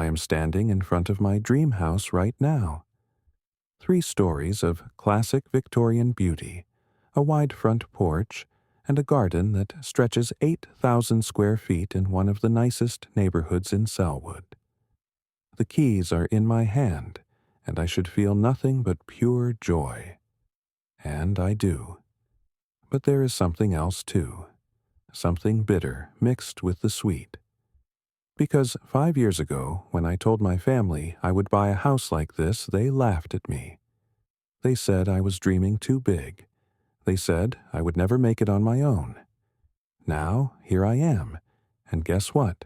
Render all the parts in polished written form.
I am standing in front of my dream house right now. 3 stories of classic Victorian beauty, a wide front porch, and a garden that stretches 8,000 square feet in one of the nicest neighborhoods in Selwood. The keys are in my hand, and I should feel nothing but pure joy. And I do. But there is something else too, something bitter mixed with the sweet. Because 5 years ago, when I told my family I would buy a house like this, they laughed at me. They said I was dreaming too big. They said I would never make it on my own. Now, here I am, and guess what?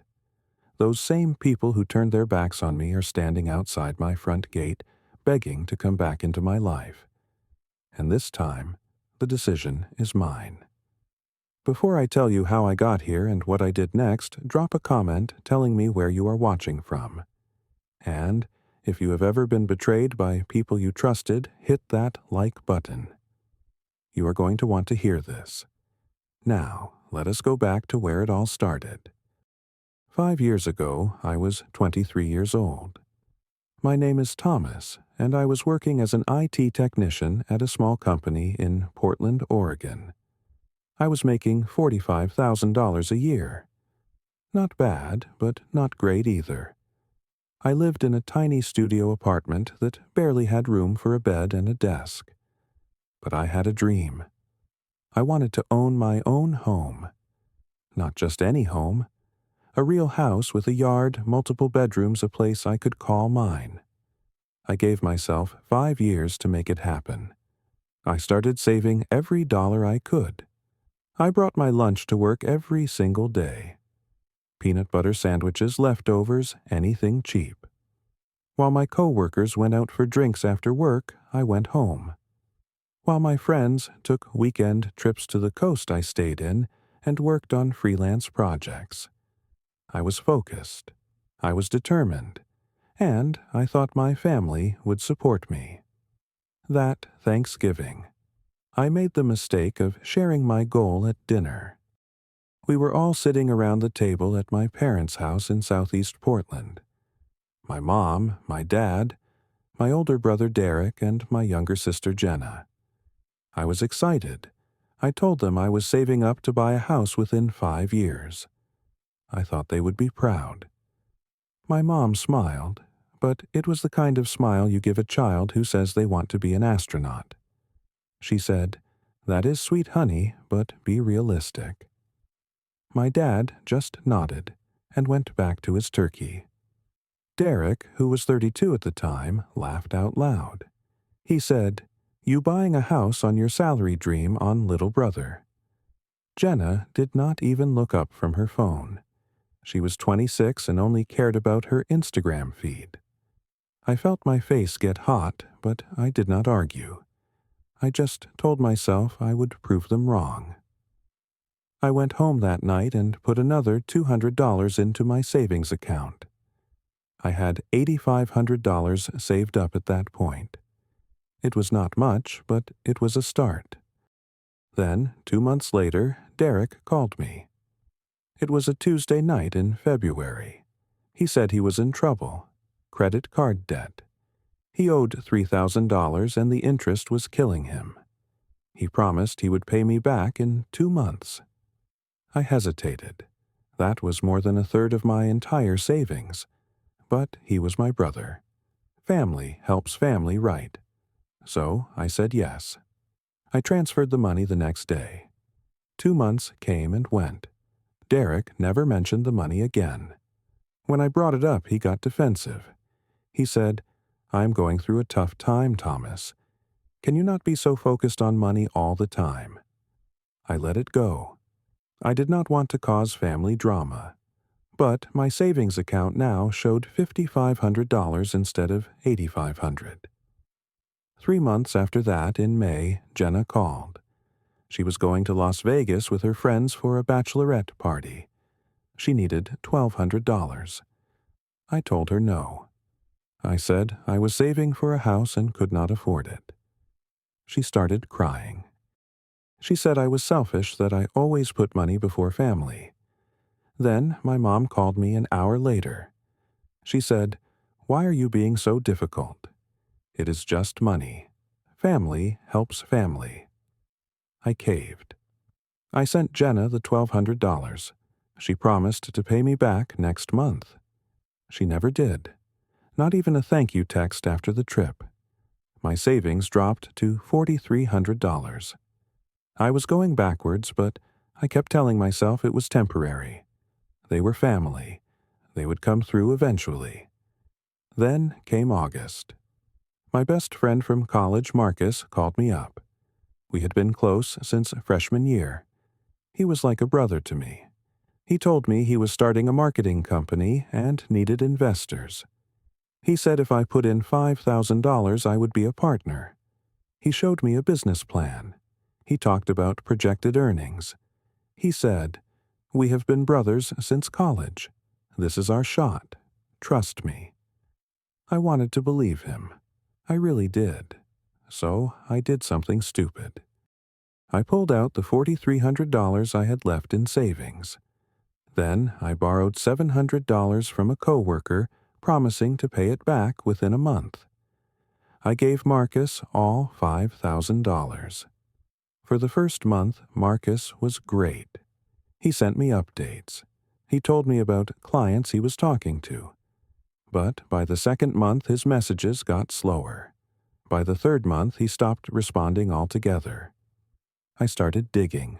Those same people who turned their backs on me are standing outside my front gate, begging to come back into my life. And this time, the decision is mine. Before I tell you how I got here and what I did next, drop a comment telling me where you are watching from. And, if you have ever been betrayed by people you trusted, hit that like button. You are going to want to hear this. Now, let us go back to where it all started. 5 years ago, I was 23 years old. My name is Thomas, and I was working as an IT technician at a small company in Portland, Oregon. I was making $45,000 a year. Not bad, but not great either. I lived in a tiny studio apartment that barely had room for a bed and a desk. But I had a dream. I wanted to own my own home. Not just any home. A real house with a yard, multiple bedrooms, a place I could call mine. I gave myself 5 years to make it happen. I started saving every dollar I could. I brought my lunch to work every single day. Peanut butter sandwiches, leftovers, anything cheap. While my coworkers went out for drinks after work, I went home. While my friends took weekend trips to the coast, I stayed in and worked on freelance projects. I was focused. I was determined. And I thought my family would support me. That Thanksgiving, I made the mistake of sharing my goal at dinner. We were all sitting around the table at my parents' house in southeast Portland. My mom, my dad, my older brother Derek, and my younger sister Jenna. I was excited. I told them I was saving up to buy a house within 5 years. I thought they would be proud. My mom smiled, but it was the kind of smile you give a child who says they want to be an astronaut. She said, "That is sweet, honey, but be realistic." My dad just nodded and went back to his turkey. Derek, who was 32 at the time, laughed out loud. He said, "You buying a house on your salary dream on little brother." Jenna did not even look up from her phone. She was 26 and only cared about her Instagram feed. I felt my face get hot, but I did not argue. I just told myself I would prove them wrong. I went home that night and put another $200 into my savings account. I had $8,500 saved up at that point. It was not much, but it was a start. Then, 2 months later, Derek called me. It was a Tuesday night in February. He said he was in trouble. Credit card debt. He owed $3,000 and the interest was killing him. He promised he would pay me back in 2 months. I hesitated. That was more than a third of my entire savings. But he was my brother. Family helps family, right? So I said yes. I transferred the money the next day. 2 months came and went. Derek never mentioned the money again. When I brought it up, he got defensive. He said, "I'm going through a tough time, Thomas. Can you not be so focused on money all the time?" I let it go. I did not want to cause family drama. But my savings account now showed $5,500 instead of $8,500. 3 months after that, in May, Jenna called. She was going to Las Vegas with her friends for a bachelorette party. She needed $1,200. I told her no. I said I was saving for a house and could not afford it. She started crying. She said I was selfish, that I always put money before family. Then my mom called me an hour later. She said, "Why are you being so difficult? It is just money. Family helps family." I caved. I sent Jenna the $1,200. She promised to pay me back next month. She never did. Not even a thank you text after the trip. My savings dropped to $4,300. I was going backwards, but I kept telling myself it was temporary. They were family. They would come through eventually. Then came August. My best friend from college, Marcus, called me up. We had been close since freshman year. He was like a brother to me. He told me he was starting a marketing company and needed investors. He said if I put in $5,000 I would be a partner. He showed me a business plan. He talked about projected earnings. He said, "We have been brothers since college. This is our shot. Trust me." I wanted to believe him. I really did. So I did something stupid. I pulled out the $4,300 I had left in savings. Then I borrowed $700 from a coworker, promising to pay it back within a month. I gave Marcus all $5,000. For the first month, Marcus was great. He sent me updates. He told me about clients he was talking to. But by the second month, his messages got slower. By the third month, he stopped responding altogether. I started digging.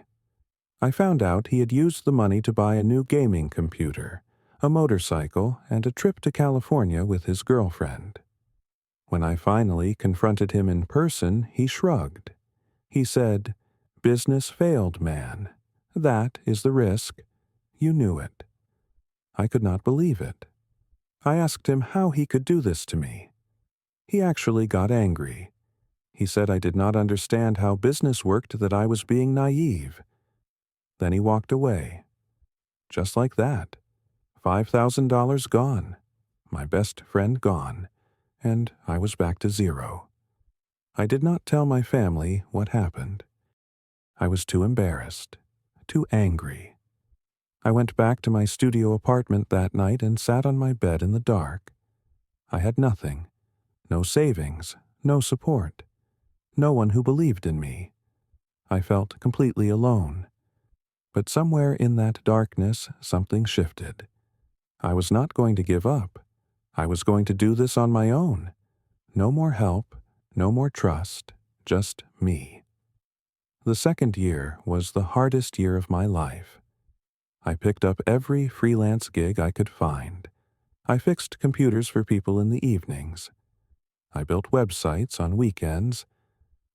I found out he had used the money to buy a new gaming computer, a motorcycle, and a trip to California with his girlfriend. When I finally confronted him in person, he shrugged. He said, "Business failed, man. That is the risk. You knew it." I could not believe it. I asked him how he could do this to me. He actually got angry. He said I did not understand how business worked, that I was being naive. Then he walked away. Just like that. $5,000 gone. My best friend gone. And I was back to zero. I did not tell my family what happened. I was too embarrassed, too angry. I went back to my studio apartment that night and sat on my bed in the dark. I had nothing. No savings, no support. No one who believed in me. I felt completely alone. But somewhere in that darkness, something shifted. I was not going to give up. I was going to do this on my own. No more help, no more trust, just me. The second year was the hardest year of my life. I picked up every freelance gig I could find. I fixed computers for people in the evenings. I built websites on weekends.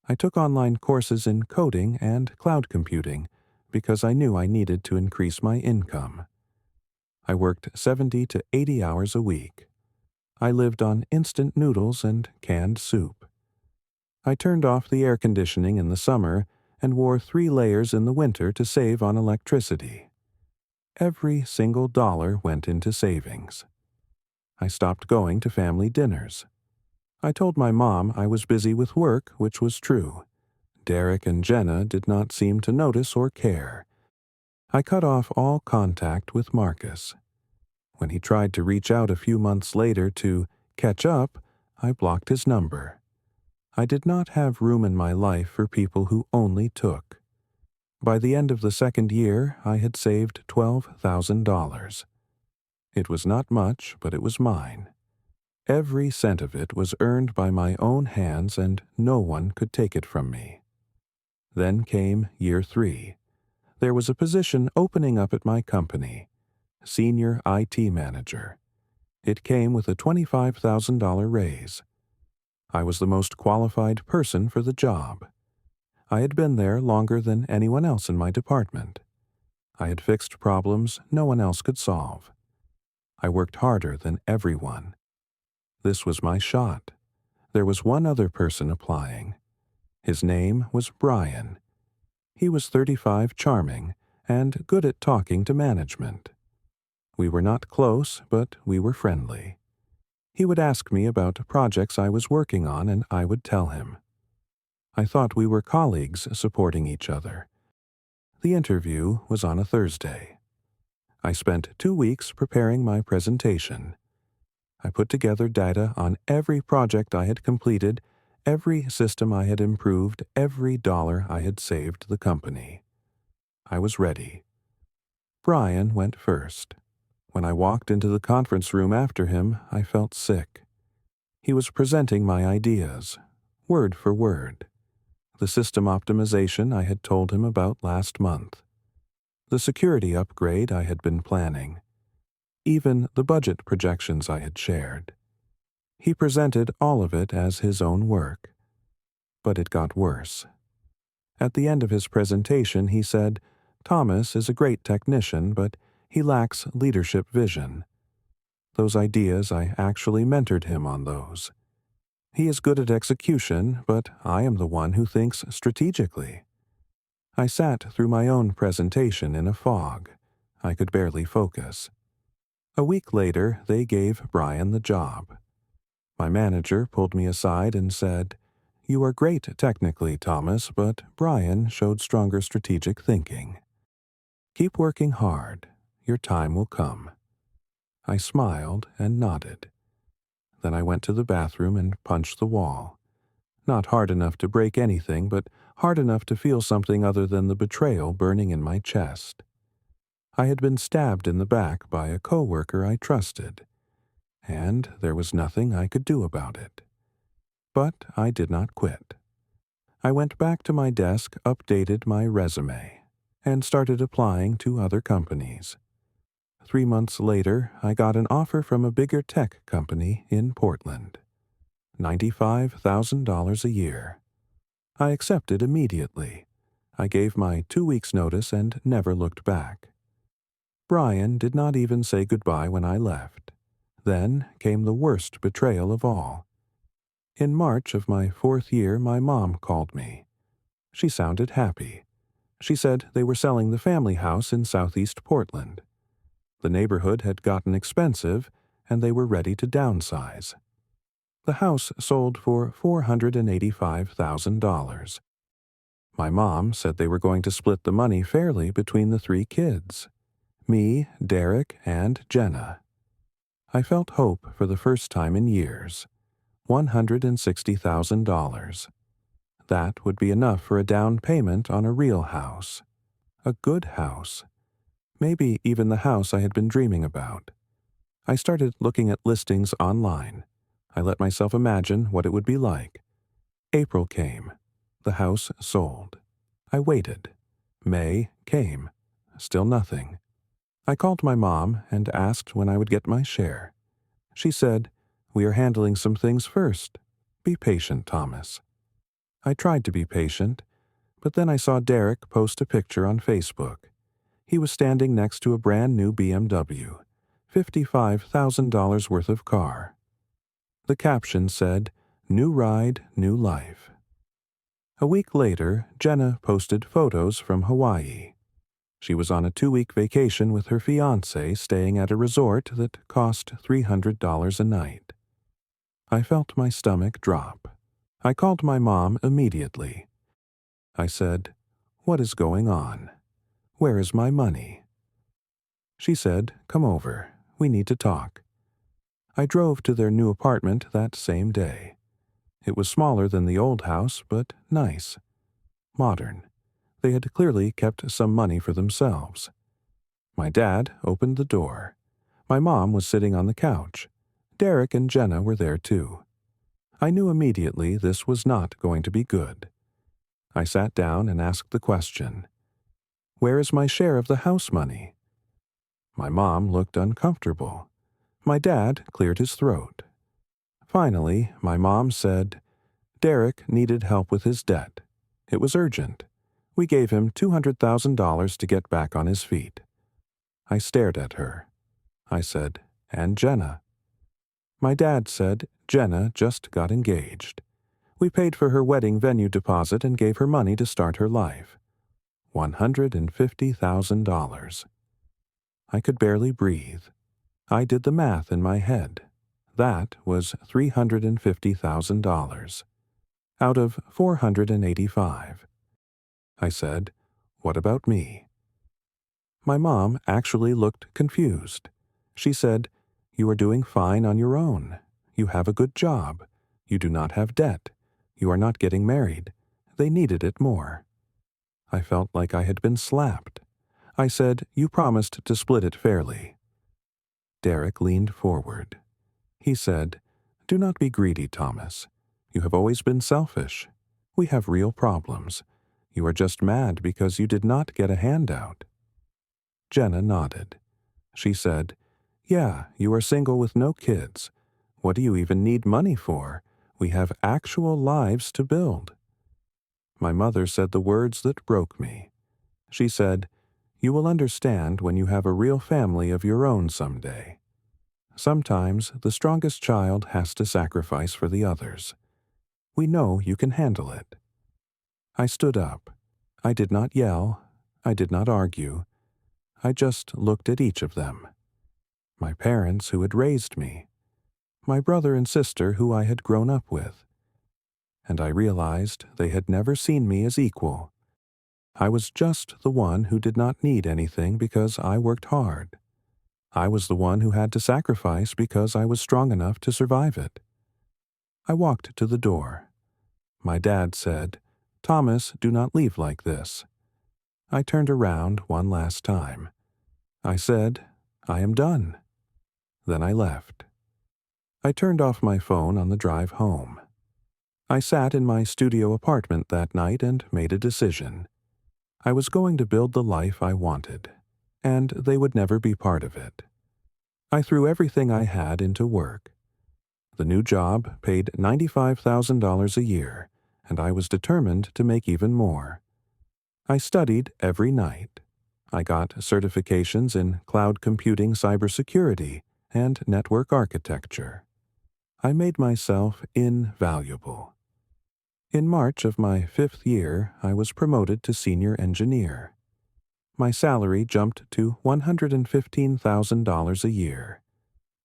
I took online courses in coding and cloud computing because I knew I needed to increase my income. I worked 70 to 80 hours a week. I lived on instant noodles and canned soup. I turned off the air conditioning in the summer and wore 3 layers in the winter to save on electricity. Every single dollar went into savings. I stopped going to family dinners. I told my mom I was busy with work, which was true. Derek and Jenna did not seem to notice or care. I cut off all contact with Marcus. When he tried to reach out a few months later to catch up, I blocked his number. I did not have room in my life for people who only took. By the end of the second year, I had saved $12,000. It was not much, but it was mine. Every cent of it was earned by my own hands, and no one could take it from me. Then came year 3. There was a position opening up at my company, Senior IT Manager. It came with a $25,000 raise. I was the most qualified person for the job. I had been there longer than anyone else in my department. I had fixed problems no one else could solve. I worked harder than everyone. This was my shot. There was one other person applying. His name was Brian. He was 35, charming, and good at talking to management. We were not close, but we were friendly. He would ask me about projects I was working on, and I would tell him. I thought we were colleagues supporting each other. The interview was on a Thursday. I spent 2 weeks preparing my presentation. I put together data on every project I had completed, every system I had improved, every dollar I had saved the company. I was ready. Brian went first. When I walked into the conference room after him, I felt sick. He was presenting my ideas, word for word. The system optimization I had told him about last month. The security upgrade I had been planning. Even the budget projections I had shared. He presented all of it as his own work. But it got worse. At the end of his presentation, he said, "Thomas is a great technician, but he lacks leadership vision. Those ideas, I actually mentored him on those. He is good at execution, but I am the one who thinks strategically." I sat through my own presentation in a fog. I could barely focus. A week later, they gave Brian the job. My manager pulled me aside and said, "You are great technically, Thomas, but Brian showed stronger strategic thinking. Keep working hard. Your time will come." I smiled and nodded. Then I went to the bathroom and punched the wall. Not hard enough to break anything, but hard enough to feel something other than the betrayal burning in my chest. I had been stabbed in the back by a coworker I trusted, and there was nothing I could do about it. But I did not quit. I went back to my desk, updated my resume, and started applying to other companies. 3 months later, I got an offer from a bigger tech company in Portland. $95,000 a year. I accepted immediately. I gave my 2 weeks' notice and never looked back. Brian did not even say goodbye when I left. Then came the worst betrayal of all. In March of my 4th year, my mom called me. She sounded happy. She said they were selling the family house in southeast Portland. The neighborhood had gotten expensive, and they were ready to downsize. The house sold for $485,000. My mom said they were going to split the money fairly between the 3 kids. Me, Derek, and Jenna. I felt hope for the first time in years. $160,000. That would be enough for a down payment on a real house. A good house. Maybe even the house I had been dreaming about. I started looking at listings online. I let myself imagine what it would be like. April came. The house sold. I waited. May came. Still nothing. I called my mom and asked when I would get my share. She said, "We are handling some things first. Be patient, Thomas." I tried to be patient, but then I saw Derek post a picture on Facebook. He was standing next to a brand new BMW, $55,000 worth of car. The caption said, "New ride, new life." A week later, Jenna posted photos from Hawaii. She was on a 2-week vacation with her fiancé, staying at a resort that cost $300 a night. I felt my stomach drop. I called my mom immediately. I said, "What is going on? Where is my money?" She said, "Come over. We need to talk." I drove to their new apartment that same day. It was smaller than the old house, but nice. Modern. They had clearly kept some money for themselves. My dad opened the door. My mom was sitting on the couch. Derek and Jenna were there too. I knew immediately this was not going to be good. I sat down and asked the question, "Where is my share of the house money?" My mom looked uncomfortable. My dad cleared his throat. Finally, my mom said, "Derek needed help with his debt. It was urgent. We gave him $200,000 to get back on his feet." I stared at her. I said, "And Jenna?" My dad said, "Jenna just got engaged. We paid for her wedding venue deposit and gave her money to start her life. $150,000. I could barely breathe. I did the math in my head. That was $350,000. Out of 485. I said, "What about me?" My mom actually looked confused. She said, You are doing fine on your own. You have a good job. You do not have debt. You are not getting married. They needed it more. I felt like I had been slapped. I said, "You promised to split it fairly." Derek leaned forward. He said, "Do not be greedy, Thomas. You have always been selfish. We have real problems. You are just mad because you did not get a handout." Jenna nodded. She said, "Yeah, you are single with no kids. What do you even need money for? We have actual lives to build." My mother said the words that broke me. She said, "You will understand when you have a real family of your own someday. Sometimes the strongest child has to sacrifice for the others. We know you can handle it." I stood up. I did not yell. I did not argue. I just looked at each of them. My parents who had raised me. My brother and sister who I had grown up with. And I realized they had never seen me as equal. I was just the one who did not need anything because I worked hard. I was the one who had to sacrifice because I was strong enough to survive it. I walked to the door. My dad said, "Thomas, do not leave like this." I turned around one last time. I said, "I am done." Then I left. I turned off my phone on the drive home. I sat in my studio apartment that night and made a decision. I was going to build the life I wanted, and they would never be part of it. I threw everything I had into work. The new job paid $95,000 a year, and I was determined to make even more. I studied every night. I got certifications in cloud computing, cybersecurity, and network architecture. I made myself invaluable. In March of my 5th year, I was promoted to senior engineer. My salary jumped to $115,000 a year.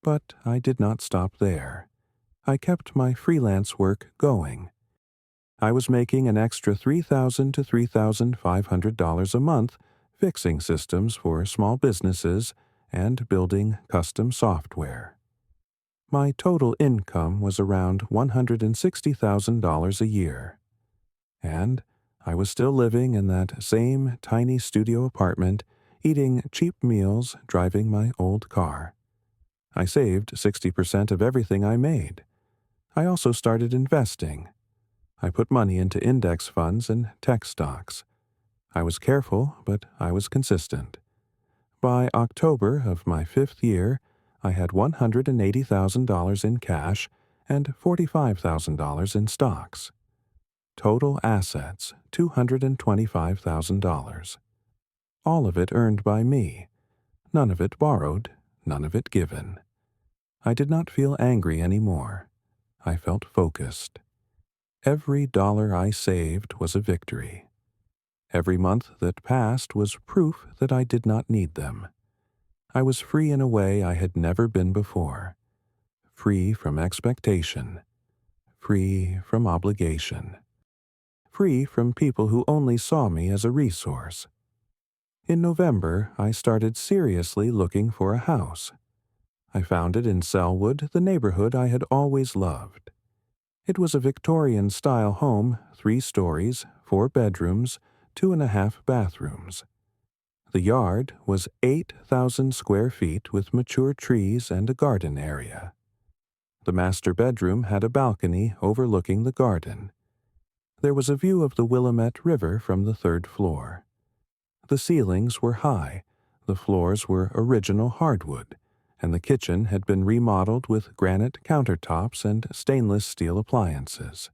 But I did not stop there. I kept my freelance work going. I was making an extra $3,000 to $3,500 a month fixing systems for small businesses and building custom software. My total income was around $160,000 a year. And I was still living in that same tiny studio apartment, eating cheap meals, driving my old car. I saved 60% of everything I made. I also started investing. I put money into index funds and tech stocks. I was careful, but I was consistent. By October of my 5th year, I had $180,000 in cash and $45,000 in stocks. Total assets, $225,000. All of it earned by me. None of it borrowed, none of it given. I did not feel angry anymore. I felt focused. Every dollar I saved was a victory. Every month that passed was proof that I did not need them. I was free in a way I had never been before. Free from expectation. Free from obligation. Free from people who only saw me as a resource. In November, I started seriously looking for a house. I found it in Selwood, the neighborhood I had always loved. It was a Victorian-style home, 3 stories, 4 bedrooms, 2.5 bathrooms. The yard was 8,000 square feet with mature trees and a garden area. The master bedroom had a balcony overlooking the garden. There was a view of the Willamette River from the 3rd floor. The ceilings were high, the floors were original hardwood, and the kitchen had been remodeled with granite countertops and stainless steel appliances.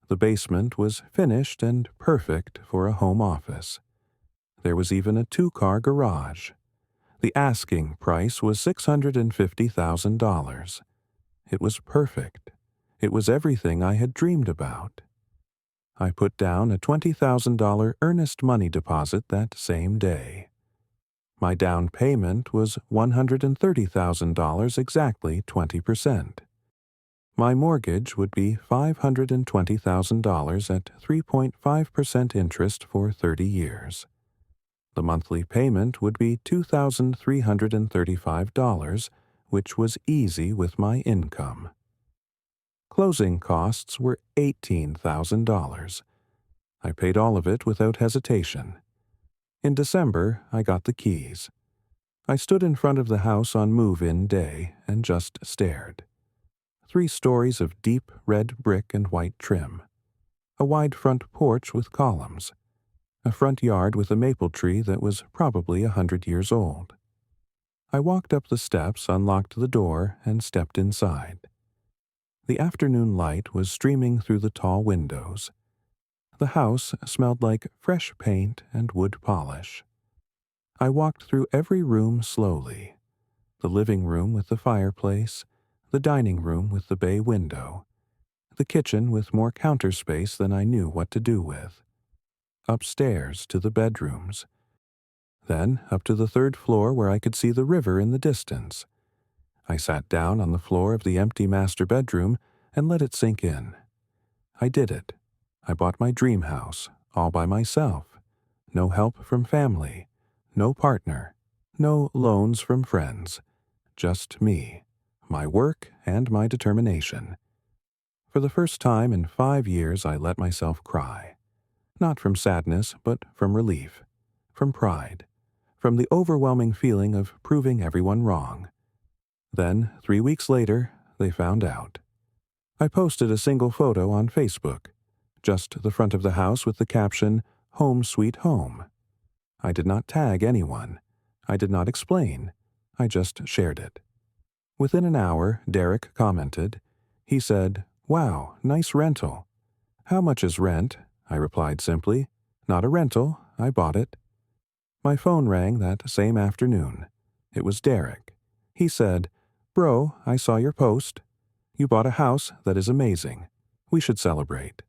The basement was finished and perfect for a home office. There was even a 2-car garage. The asking price was $650,000. It was perfect. It was everything I had dreamed about. I put down a $20,000 earnest money deposit that same day. My down payment was $130,000, exactly 20%. My mortgage would be $520,000 at 3.5% interest for 30 years. The monthly payment would be $2,335, which was easy with my income. Closing costs were $18,000. I paid all of it without hesitation. In December, I got the keys. I stood in front of the house on move-in day and just stared. 3 stories of deep red brick and white trim. A wide front porch with columns. A front yard with a maple tree that was probably 100 years old. I walked up the steps, unlocked the door, and stepped inside. The afternoon light was streaming through the tall windows. The house smelled like fresh paint and wood polish. I walked through every room slowly. The living room with the fireplace, the dining room with the bay window, the kitchen with more counter space than I knew what to do with. Upstairs to the bedrooms. Then up to the 3rd floor where I could see the river in the distance. I sat down on the floor of the empty master bedroom and let it sink in. I did it. I bought my dream house, all by myself. No help from family. No partner. No loans from friends. Just me, my work, and my determination. For the first time in 5 years, I let myself cry. Not from sadness, but from relief. From pride. From the overwhelming feeling of proving everyone wrong. Then, 3 weeks later, they found out. I posted a single photo on Facebook. Just the front of the house with the caption, "Home Sweet Home." I did not tag anyone. I did not explain. I just shared it. Within an hour, Derek commented. He said, "Wow, nice rental." "How much is rent?" I replied simply. "Not a rental. I bought it." My phone rang that same afternoon. It was Derek. He said, "Bro, I saw your post. You bought a house that is amazing. We should celebrate."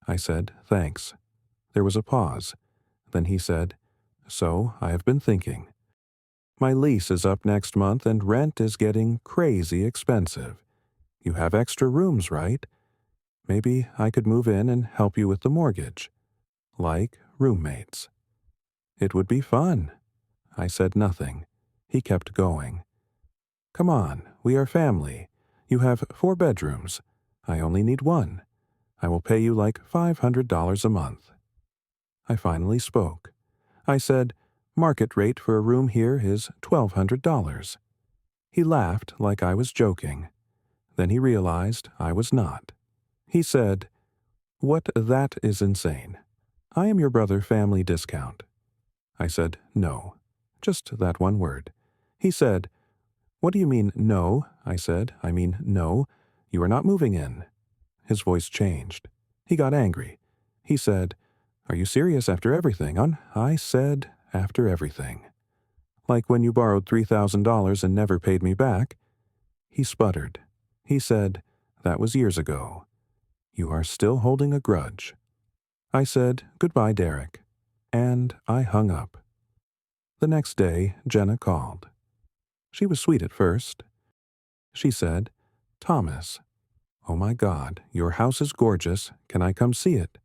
I said, "Thanks." There was a pause. Then he said, "So, I have been thinking. My lease is up next month and rent is getting crazy expensive. You have extra rooms, right? Maybe I could move in and help you with the mortgage. Like roommates." "It would be fun." I said nothing. He kept going. "Come on, we are family. You have 4 bedrooms. I only need 1. I will pay you like $500 a month." I finally spoke. I said, "Market rate for a room here is $1,200. He laughed like I was joking. Then he realized I was not. He said, "What, that is insane. I am your brother family discount." I said, "No." Just that one word. He said, "What do you mean, no?" I said, "I mean, no. You are not moving in." His voice changed. He got angry. He said, "Are you serious after everything?" I said, "After everything." "Like when you borrowed $3,000 and never paid me back?" He sputtered. He said, "That was years ago. You are still holding a grudge." I said, "Goodbye, Derek." And I hung up. The next day, Jenna called. She was sweet at first. She said, "Thomas, oh my God, your house is gorgeous. Can I come see it?"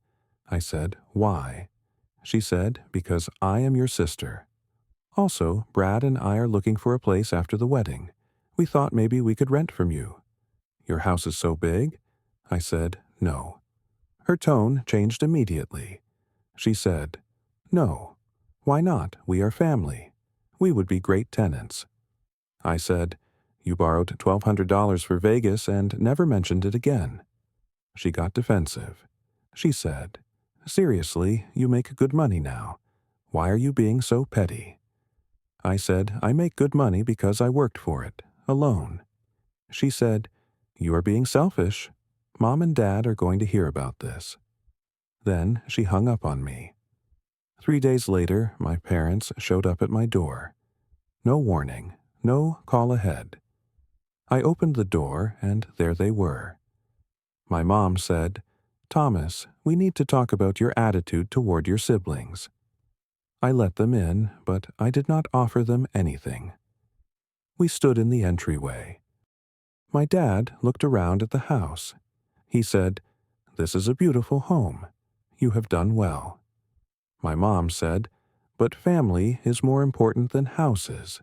I said, "Why?" She said, "Because I am your sister. Also, Brad and I are looking for a place after the wedding. We thought maybe we could rent from you." "Your house is so big?" I said, "No." Her tone changed immediately. She said, "No. Why not? We are family. We would be great tenants." I said, "You borrowed $1,200 for Vegas and never mentioned it again." She got defensive. She said, "Seriously, you make good money now. Why are you being so petty?" I said, "I make good money because I worked for it, alone." She said, "You are being selfish. Mom and Dad are going to hear about this." Then she hung up on me. 3 days later, my parents showed up at my door. No warning, no call ahead. I opened the door, and there they were. My mom said, "Thomas, we need to talk about your attitude toward your siblings." I let them in, but I did not offer them anything. We stood in the entryway. My dad looked around at the house. He said, "This is a beautiful home. You have done well." My mom said, "But family is more important than houses.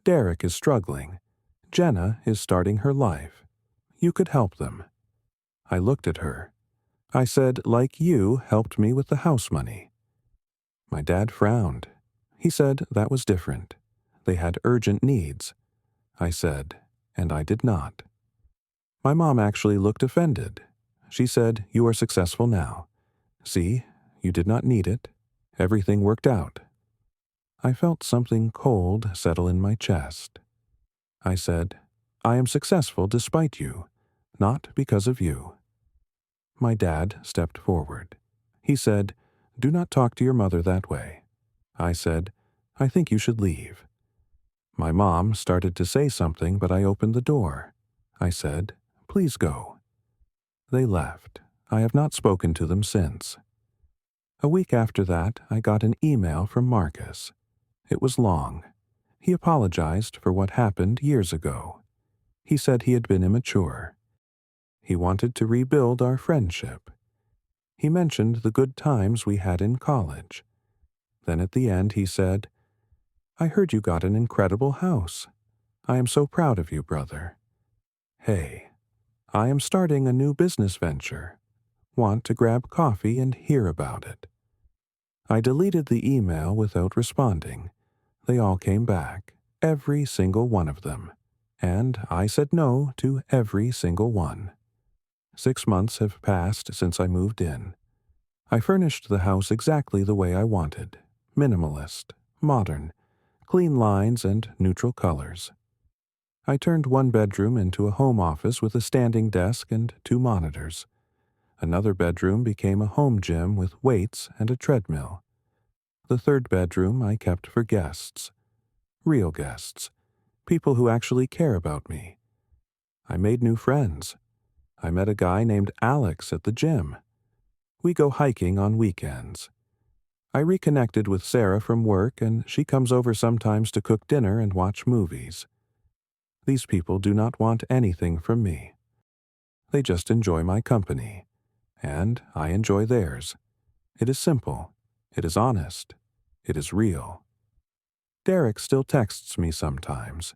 Derek is struggling. Jenna is starting her life. You could help them." I looked at her. I said, "Like you helped me with the house money." My dad frowned. He said that was different. They had urgent needs. I said, and I did not. My mom actually looked offended. She said, "You are successful now. See, you did not need it. Everything worked out." I felt something cold settle in my chest. I said, "I am successful despite you, not because of you." My dad stepped forward. He said, "Do not talk to your mother that way." I said, "I think you should leave." My mom started to say something, but I opened the door. I said, "Please go." They left. I have not spoken to them since. A week after that, I got an email from Marcus. It was long. He apologized for what happened years ago. He said he had been immature. He wanted to rebuild our friendship. He mentioned the good times we had in college. Then at the end he said, "I heard you got an incredible house. I am so proud of you, brother. Hey, I am starting a new business venture. Want to grab coffee and hear about it?" I deleted the email without responding. They all came back, every single one of them, and I said no to every single one. 6 months have passed since I moved in. I furnished the house exactly the way I wanted: minimalist, modern, clean lines and neutral colors. I turned one bedroom into a home office with a standing desk and 2 monitors. Another bedroom became a home gym with weights and a treadmill. The third bedroom I kept for guests. Real guests. People who actually care about me. I made new friends. I met a guy named Alex at the gym. We go hiking on weekends. I reconnected with Sarah from work, and she comes over sometimes to cook dinner and watch movies. These people do not want anything from me. They just enjoy my company, and I enjoy theirs. It is simple. It is honest. It is real. Derek still texts me sometimes,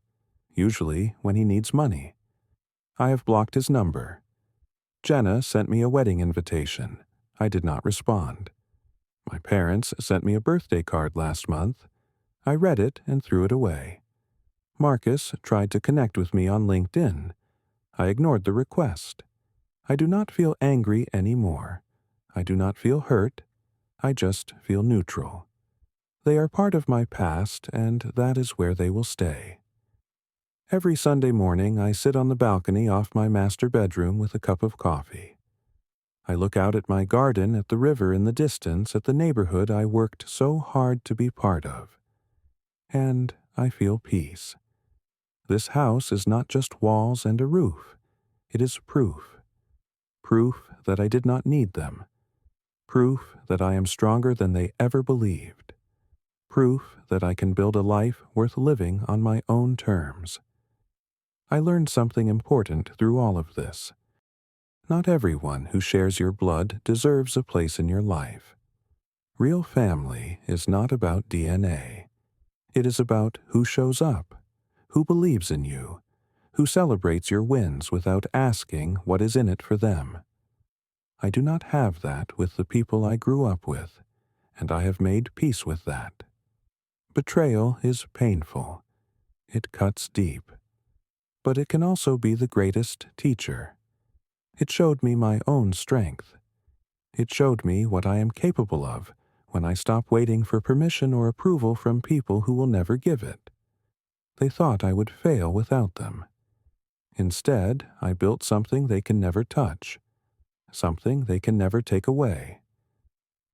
usually when he needs money. I have blocked his number. Jenna sent me a wedding invitation. I did not respond. My parents sent me a birthday card last month. I read it and threw it away. Marcus tried to connect with me on LinkedIn. I ignored the request. I do not feel angry anymore. I do not feel hurt. I just feel neutral. They are part of my past, and that is where they will stay. Every Sunday morning, I sit on the balcony off my master bedroom with a cup of coffee. I look out at my garden, at the river in the distance, at the neighborhood I worked so hard to be part of. And I feel peace. This house is not just walls and a roof. It is proof. Proof that I did not need them. Proof that I am stronger than they ever believed. Proof that I can build a life worth living on my own terms. I learned something important through all of this. Not everyone who shares your blood deserves a place in your life. Real family is not about DNA. It is about who shows up, who believes in you, who celebrates your wins without asking what is in it for them. I do not have that with the people I grew up with, and I have made peace with that. Betrayal is painful. It cuts deep. But it can also be the greatest teacher. It showed me my own strength. It showed me what I am capable of when I stop waiting for permission or approval from people who will never give it. They thought I would fail without them. Instead, I built something they can never touch, something they can never take away.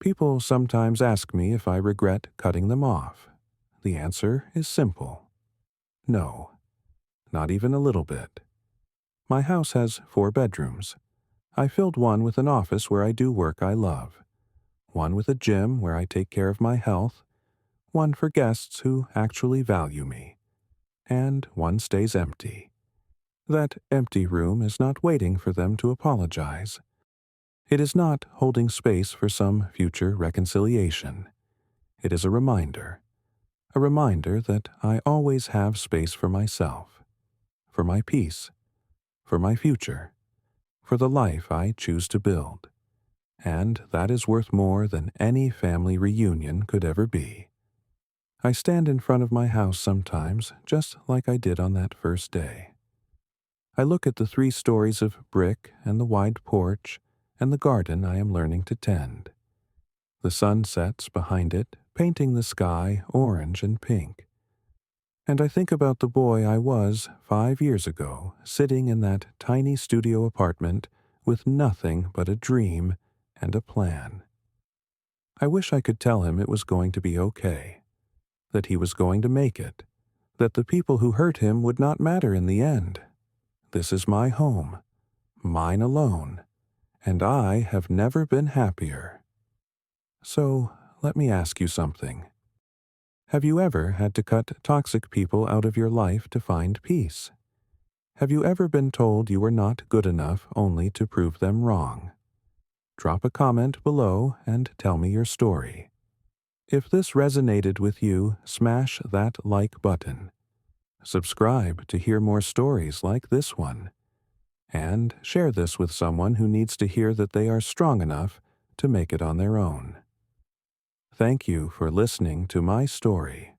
People sometimes ask me if I regret cutting them off. The answer is simple. No, not even a little bit. My house has 4 bedrooms. I filled one with an office where I do work I love, one with a gym where I take care of my health, one for guests who actually value me, and one stays empty. That empty room is not waiting for them to apologize. It is not holding space for some future reconciliation. It is a reminder that I always have space for myself, for my peace, for my future, for the life I choose to build. And that is worth more than any family reunion could ever be. I stand in front of my house sometimes, just like I did on that first day. I look at the 3 stories of brick and the wide porch and the garden I am learning to tend. The sun sets behind it, painting the sky orange and pink. And I think about the boy I was 5 years ago, sitting in that tiny studio apartment with nothing but a dream and a plan. I wish I could tell him it was going to be okay, that he was going to make it, that the people who hurt him would not matter in the end. This is my home, mine alone, and I have never been happier. So, let me ask you something. Have you ever had to cut toxic people out of your life to find peace? Have you ever been told you were not good enough only to prove them wrong? Drop a comment below and tell me your story. If this resonated with you, smash that like button. Subscribe to hear more stories like this one. And share this with someone who needs to hear that they are strong enough to make it on their own. Thank you for listening to my story.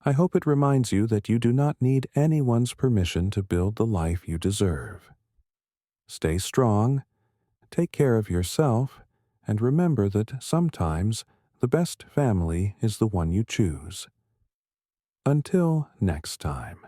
I hope it reminds you that you do not need anyone's permission to build the life you deserve. Stay strong, take care of yourself, and remember that sometimes the best family is the one you choose. Until next time.